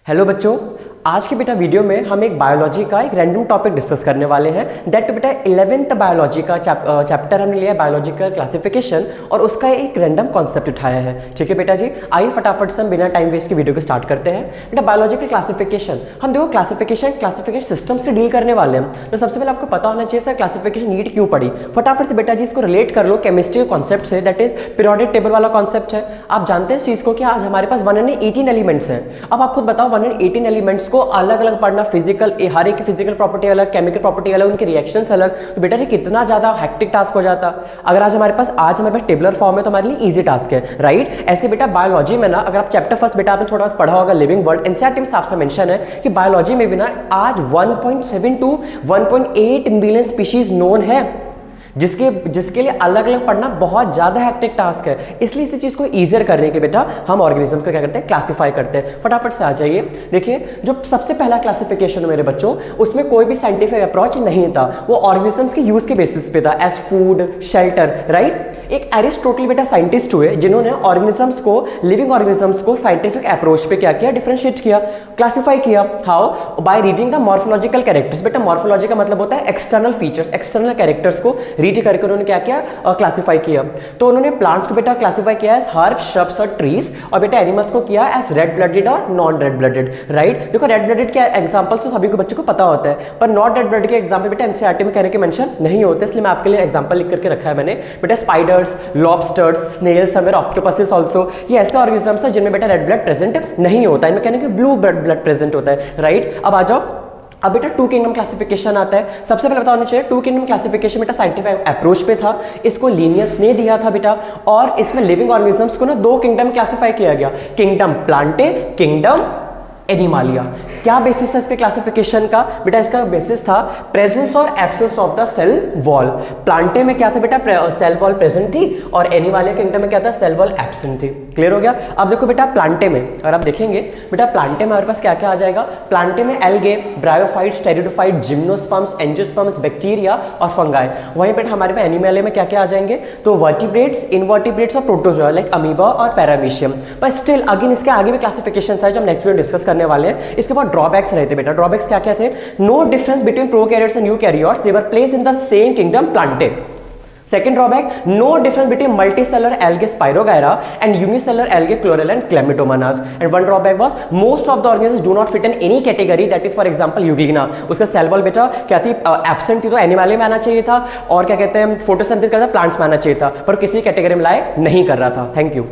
Hello बच्चों, आज के बेटा वीडियो में हम एक बायोलॉजी का एक रैंडम टॉपिक डिस्कस करने वाले हैं। दैट बेटा 11th बायोलॉजी का चैप्टर हमने लिया है बायोलॉजिकल क्लासिफिकेशन और उसका एक रैंडम कॉन्सेप्ट उठाया है। ठीक है बेटा जी, आइए फटाफट से हम बिना टाइम वेस्ट की वीडियो को स्टार्ट करते हैं। बेटा बायोलॉजिकल क्लासिफिकेशन हम देखो क्लासिफिकेशन सिस्टम से डील करने वाले हैं। तो सबसे पहले आपको पता होना चाहिए सर क्लासिफिकेशन नीड क्यों पड़ी। फटाफट से बेटा जी इसको रिलेट कर लो केमिस्ट्री के कॉन्सेप्ट से, दैट इज पीरियोडिक टेबल वाला कॉन्सेप्ट है। आप जानते हैं इस चीज को कि आज हमारे पास 118 एलिमेंट्स हैं। अब आप खुद बताओ 118 एलिमेंट्स को अलग अलग पढ़ना, फिजिकल हर एक की फिजिकल प्रॉपर्टी अलग, केमिकल प्रॉपर्टी अलग, उनके रिएक्शंस अलग। तो बेटा ये कितना ज्यादा हेक्टिक टास्क हो जाता। अगर आज हमारे पास टेबुलर फॉर्म है तो हमारे लिए इजी टास्क है, राइट। ऐसे बेटा बायोलॉजी में ना, अगर आप चैप्टर फर्स्ट बेटा आपने थोड़ा पढ़ा होगा लिविंग वर्ल्ड, एनसीईआरटी में साफ सा मेंशन है कि बायोलॉजी में भी ना आज 1.7 to 1.8 मिलियन स्पीशीज नोन है, जिसके लिए अलग अलग पढ़ना बहुत ज्यादा हेक्टिक टास्क है। इसलिए इसी चीज को इजियर करने के लिए बेटा हम ऑर्गेनिज्म को क्या करते हैं, क्लासिफाई करते हैं। फटाफट से आ जाइए। देखिए जो सबसे पहला क्लासिफिकेशन मेरे बच्चों, उसमें कोई भी साइंटिफिक अप्रोच नहीं था, वो ऑर्गेनिजम्स के यूज के बेसिस पे था, एज फूड, शेल्टर, राइट। एक एरिस्टोटल बेटा साइंटिस्ट हुए जिन्होंने ऑर्गेनिजम्स को, लिविंग ऑर्गेनिजम्स को साइंटिफिक अप्रोच पे क्या किया, डिफरेंशिएट किया, क्लासिफाई किया। How? By reading the morphological characters. बेटा मॉर्फोलॉजी का मतलब होता है एक्सटर्नल फीचर्स, एक्सटर्नल कैरेक्टर्स को रीड करके उन्होंने क्या किया, क्लासिफाई किया। तो उन्होंने प्लांट्स को बेटा क्लासिफाई किया एज हर्ब, श्रब्स और ट्रीज, और बेटा एनिमल्स को किया एज रेड ब्लडेड और नॉन रेड ब्लडेड, राइट। देखो रेड ब्लडेड के एग्जांपल्स तो सभी को बच्चों को पता होता है, पर नॉन रेड ब्लडेड के एग्जांपल बेटा एनसीईआरटी में कहने के मेंशन नहीं होते, इसलिए मैं आपके लिए एग्जांपल लिख करके रखा है मैंने। बेटा spiders, lobsters, snails, somewhere octopuses also, ये ऐसे ऑर्गेनिजम्स हैं जिनमें बेटा रेड ब्लड प्रेजेंट नहीं होता है, इनमें कहने के ब्लू ब्लड प्रेजेंट होता है, राइट। अब आ जाओ, अब बेटा टू किंगडम क्लासिफिकेशन आता है। सबसे पहले बताना चाहिए टू किंगडम क्लासिफिकेशन बेटा साइंटिफिक अप्रोच पे था, इसको लीनियस ने दिया था बेटा, और इसमें लिविंग ऑर्गेनिजम्स को ना दो किंगडम क्लासिफाई किया गया, किंगडम प्लांटे, किंगडम एनिमालिया। क्या बेसिस है इसके क्लासिफिकेशन का? बेटा इसका बेसिस था प्रेजेंस और absence of the cell wall. Plantae में क्या था बेटा, सेल वॉल प्रेजेंट थी, और एनिमालिया किंगडम में क्या था, सेल वॉल एब्सेंट थी। क्लियर हो गया। अब देखो बेटा प्लांटे में, अगर आप देखेंगे बेटा प्लांटे में हमारे पास क्या क्या आ जाएगा, प्लांटे में algae, bryophytes, pteridophyte, gymnosperms, angiosperms, bacteria और फंगाई। वहीं पे हमारे पास एनिमालिया में क्या क्या आ जाएंगे, तो वर्टिब्रेट्स, इनवर्टिब्रेट्स और प्रोटोजोआ लाइक अमीबा और पैरामीशियम। पर स्टिल अगेन इसके आगे भी क्लासिफिकेशन है जो हम नेक्स्ट वीडियो डिस्कस करने वाले हैं। इसके बाद ड्रॉबैक्स रहते बेटा। ड्रॉबैक्स क्या क्या थे? No difference between prokaryotes and eukaryotes, they were placed in the same kingdom Plantae. Second drawback, no difference between multicellular algae Spirogyra and unicellular algae Chlorella and Chlamydomonas. And one drawback was most of the organisms do not fit in any category, that is for example Euglena. उसका cell wall बेटा क्या थी, absent थी, तो animal में आना चाहिए था, और क्या कहते हैं फोटोसिंथेसिस करता प्लांट्स में आना चाहिए था, पर किसी कैटेगरी में लाए नहीं कर रहा था। Thank you.